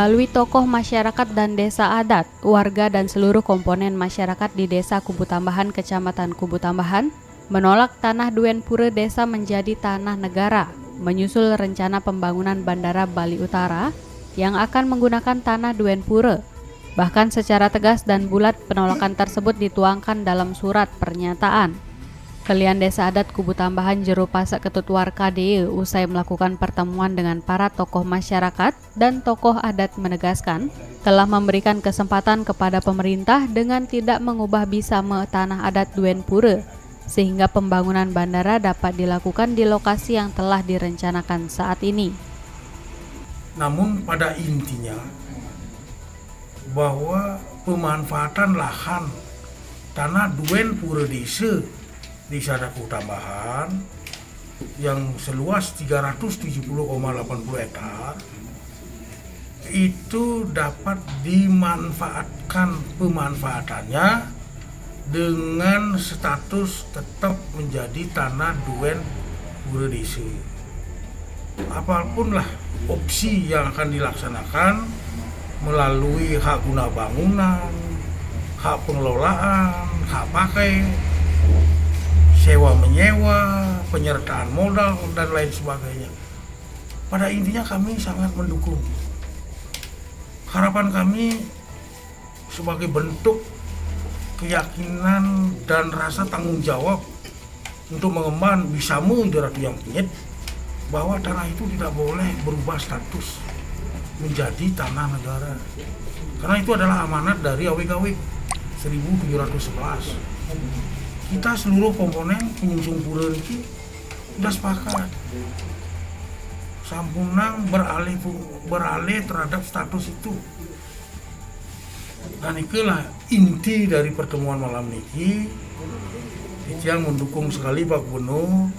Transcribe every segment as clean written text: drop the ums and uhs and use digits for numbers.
melalui tokoh masyarakat dan desa adat, warga dan seluruh komponen masyarakat di Desa Kubu Tambahan, Kecamatan Kubu Tambahan, menolak tanah Duen Pura Desa menjadi tanah negara, menyusul rencana pembangunan Bandara Bali Utara yang akan menggunakan tanah Duen Pura. Bahkan secara tegas dan bulat penolakan tersebut dituangkan dalam surat pernyataan. Kelian Desa Adat Kubu Tambahan Jero Pasak Ketut Warkade usai melakukan pertemuan dengan para tokoh masyarakat dan tokoh adat menegaskan telah memberikan kesempatan kepada pemerintah dengan tidak mengubah bisame tanah adat Duen Pura sehingga pembangunan bandara dapat dilakukan di lokasi yang telah direncanakan saat ini. Namun pada intinya bahwa pemanfaatan lahan tanah Duen Pura Desa di Adat Kubu Tambahan yang seluas 370,80 hektar itu dapat dimanfaatkan pemanfaatannya dengan status tetap menjadi tanah Duen Pura Desa. Apapun lah opsi yang akan dilaksanakan melalui hak guna bangunan, hak pengelolaan, hak pakai, sewa menyewa, penyertaan modal, dan lain sebagainya. Pada intinya kami sangat mendukung. Harapan kami sebagai bentuk keyakinan dan rasa tanggung jawab untuk mengemban bisame Ratu Yang Penyet bahwa tanah itu tidak boleh berubah status menjadi tanah negara. Karena itu adalah amanat dari Awik-Awik 1711. Kita seluruh komponen penyusun pura ini sudah sepakat sampunang beralih terhadap status itu. Dan itulah inti dari pertemuan malam ini. Yang mendukung sekali Pak Gubernur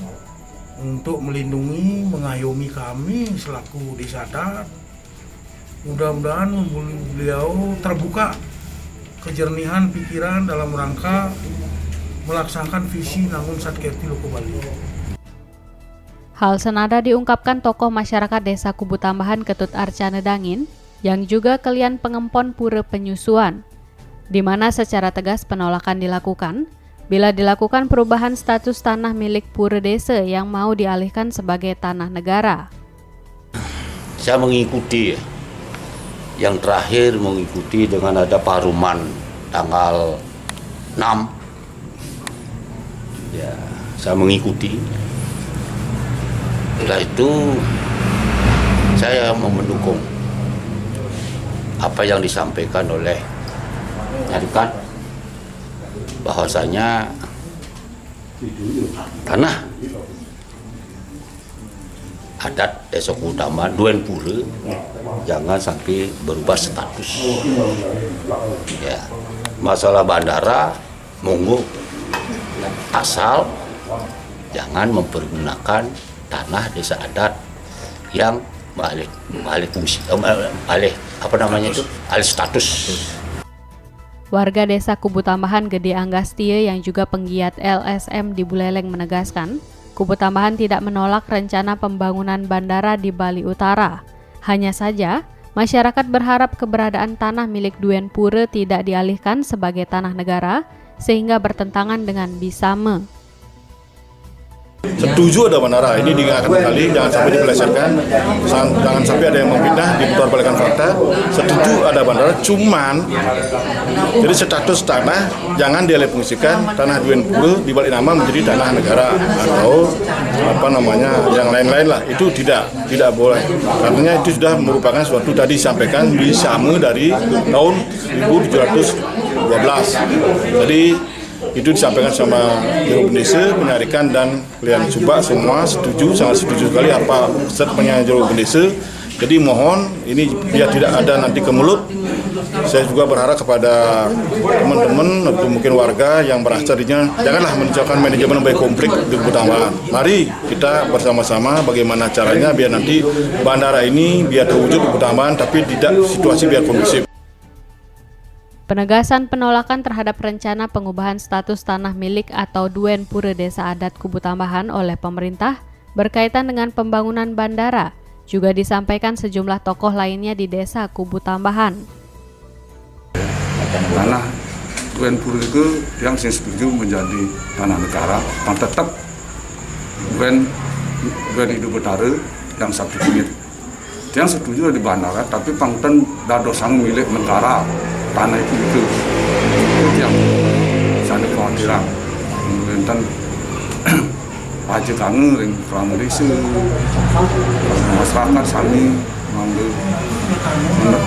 untuk melindungi, mengayomi kami selaku desa adat. Mudah-mudahan beliau terbuka kejernihan pikiran dalam rangka melaksanakan visi Nangun Satkerti Loko Bali. Hal senada diungkapkan tokoh masyarakat Desa Kubu Tambahan Ketut Arcana Dangin yang juga kelian pengempon pura penyusuan, di mana secara tegas penolakan dilakukan bila dilakukan perubahan status tanah milik pura desa yang mau dialihkan sebagai tanah negara. Saya mengikuti, yang terakhir mengikuti dengan ada paruman tanggal 6. Ya, saya mengikuti. Setelah itu saya mau mendukung apa yang disampaikan oleh Nyarikan bahwasanya tanah adat Desa Kubu Tambahan Duen Pura jangan sampai berubah status. Ya, masalah bandara monggo, asal jangan mempergunakan tanah desa adat yang alih fungsi, alih status. Warga Desa Kubu Tambahan Gede Anggastia yang juga penggiat LSM di Buleleng menegaskan, Kubu Tambahan tidak menolak rencana pembangunan bandara di Bali Utara. Hanya saja, masyarakat berharap keberadaan tanah milik Duen Pura tidak dialihkan sebagai tanah negara sehingga bertentangan dengan bisame. Setuju ada bandara, ini diingatkan kali, jangan sampai dipelesetkan, jangan sampai ada yang memfitnah, diputar-balikan fakta. Setuju ada bandara, cuman jadi status tanah jangan dialihfungsikan tanah Duen Pura dibalik nama menjadi tanah negara atau yang lain-lain lah, itu tidak boleh. Karena itu sudah merupakan suatu tadi disampaikan bisame dari tahun 1712. Jadi itu disampaikan sama Jero Bendesa, Penyarikan dan Kelian Subak semua setuju, sangat setuju sekali apa statementnya Jero Bendesa. Jadi mohon ini biar tidak ada nanti kemelut. Saya juga berharap kepada teman-teman atau mungkin warga yang merasa dirinya janganlah menciptakan manajemen baik konflik di Kubu Tambahan. Mari kita bersama-sama bagaimana caranya biar nanti bandara ini biar terwujud di Kubu Tambahan tapi tidak situasi biar kondusif. Penegasan penolakan terhadap rencana pengubahan status tanah milik atau Duen Pura Desa Adat Kubu Tambahan oleh pemerintah berkaitan dengan pembangunan bandara Juga disampaikan sejumlah tokoh lainnya di Desa Kubu Tambahan. Tanah Duen Pura itu yang saya setuju menjadi tanah negara, yang tetap Duen Idu Betara yang sertifikat. Yang setuju di bandara, tapi pangten dado sang milik negara tanah itu yang saya kekhawatiran. Kemudian aja kangen ring Pramodisi, masyarakat kami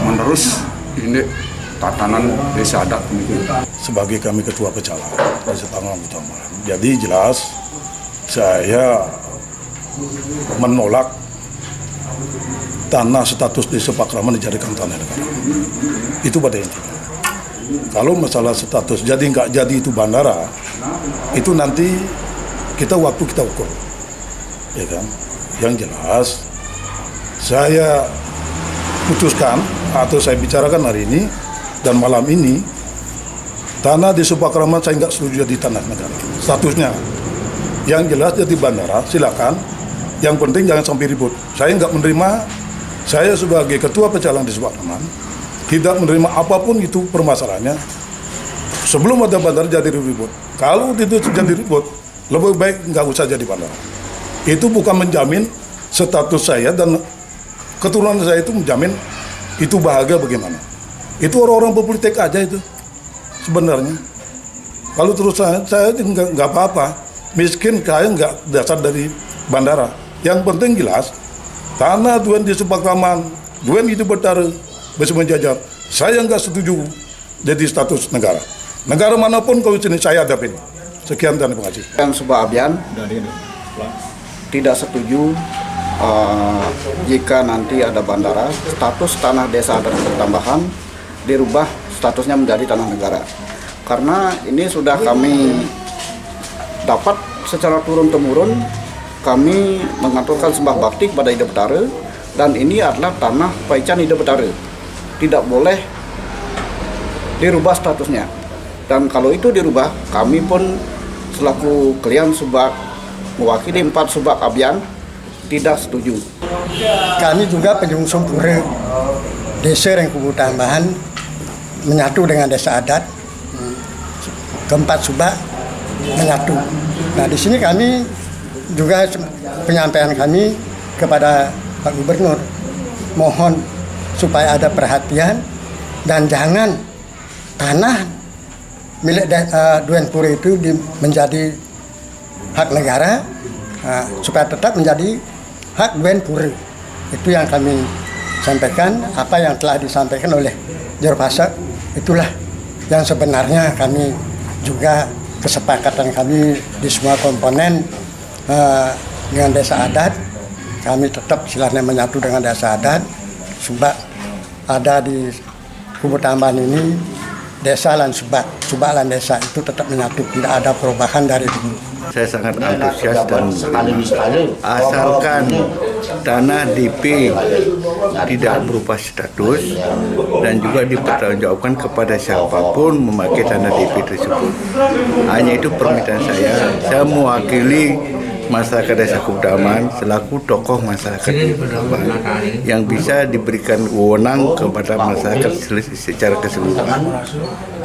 menerus ini tatanan desa adat ini. Sebagai kami ketua Pecala Desa Tanah Tambahan, jadi jelas saya menolak tanah status desa Pakraman dijadikan tanah negara. Itu pada intinya. Kalau masalah status jadi nggak jadi itu bandara, itu nanti kita ukur, ya kan? Yang jelas saya putuskan atau saya bicarakan hari ini dan malam ini, tanah di Pakraman saya nggak setuju jadi tanah negara. Statusnya yang jelas jadi bandara, silakan. Yang penting jangan sampai ribut. Saya nggak menerima. Saya sebagai ketua Pecalang di Pakraman tidak menerima apapun itu permasalahannya. Sebelum ada bandara jadi ribut. Kalau itu jadi ribut, lebih baik nggak usah jadi bandara. Itu bukan menjamin status saya dan keturunan saya itu menjamin itu bahagia bagaimana. Itu orang-orang berpolitik aja itu sebenarnya. Kalau terus saya nggak apa-apa. Miskin kaya nggak dasar dari bandara. Yang penting jelas tanah Duen di Pakraman, Duen Idu Betara bisa menjajar. Saya nggak setuju jadi status negara. Negara manapun kalau sini saya hadapin. Sekian dan terima kasih. Yang Subak Abian tidak setuju jika nanti ada bandara, status tanah desa adat Tambahan dirubah statusnya menjadi tanah negara. Karena ini sudah kami dapat secara turun-temurun, kami mengaturkan sembah bakti kepada Idu Betara, dan ini adalah tanah Paican Idu Betara. Tidak boleh dirubah statusnya. Dan kalau itu dirubah, kami pun selaku klien Subak, mewakili 4 Subak Abian, tidak setuju. Kami juga penyungsung pura Desa Kubu Tambahan menyatu dengan desa adat. Keempat Subak menyatu. Nah, di sini kami juga penyampaian kami kepada Pak Gubernur, mohon supaya ada perhatian dan jangan tanah milik Duen Pura itu menjadi hak negara, supaya tetap menjadi hak Duen Pura. Itu yang kami sampaikan. Apa yang telah disampaikan oleh Juru Pasek, itulah yang sebenarnya kami juga kesepakatan kami di semua komponen dengan desa adat. Kami tetap silahkan menyatu dengan desa adat. Subak ada di Kubu Tambahan ini, desa dan Subak dan desa itu tetap menyatu, tidak ada perubahan dari dulu. Saya sangat antusias dan asalkan tanah DP tidak berubah status dan juga dipertanggungjawabkan kepada siapapun memakai tanah DP tersebut. Hanya itu permintaan saya. Saya mewakili masyarakat Desa Kubu Tambahan selaku tokoh masyarakat di Kubu Tambahan yang bisa diberikan wewenang kepada masyarakat secara keseluruhan.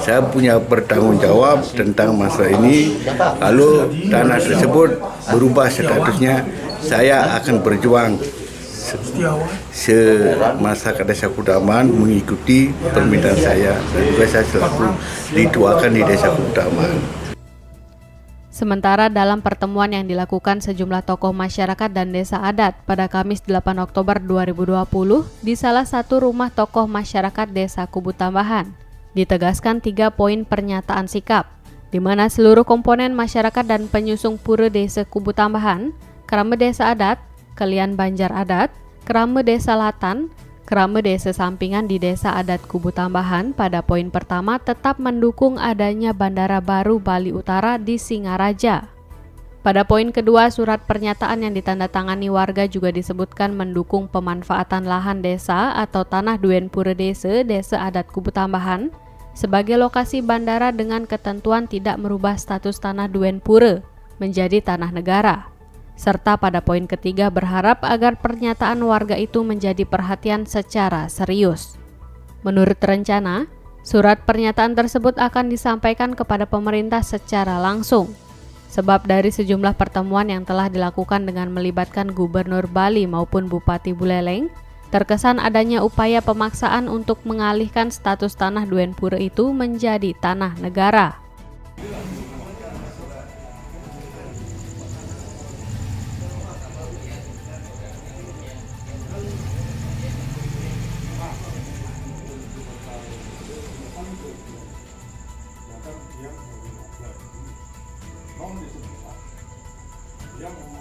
Saya punya bertanggung jawab tentang masalah ini. Kalau tanah tersebut berubah statusnya, saya akan berjuang masyarakat Desa Kubu Tambahan mengikuti permintaan saya, dan juga saya selaku dituakan di Desa Kubu Tambahan. Sementara dalam pertemuan yang dilakukan sejumlah tokoh masyarakat dan desa adat pada Kamis 8 Oktober 2020 di salah satu rumah tokoh masyarakat Desa Kubu Tambahan, ditegaskan 3 poin pernyataan sikap, di mana seluruh komponen masyarakat dan penyusung pura Desa Kubu Tambahan, Kerama Desa Adat, Kelian Banjar Adat, Kerama Desa Latan, Kerama Desa Sampingan di Desa Adat Kubu Tambahan pada poin pertama tetap mendukung adanya bandara baru Bali Utara di Singaraja. Pada poin kedua, surat pernyataan yang ditandatangani warga juga disebutkan mendukung pemanfaatan lahan desa atau tanah Duen Pura Desa Adat Kubu Tambahan sebagai lokasi bandara dengan ketentuan tidak merubah status tanah Duen Pura menjadi tanah negara. serta pada poin ketiga berharap agar pernyataan warga itu menjadi perhatian secara serius. Menurut rencana, surat pernyataan tersebut akan disampaikan kepada pemerintah secara langsung. Sebab dari sejumlah pertemuan yang telah dilakukan dengan melibatkan Gubernur Bali maupun Bupati Buleleng, terkesan adanya upaya pemaksaan untuk mengalihkan status tanah Duen Pura itu menjadi tanah negara. yang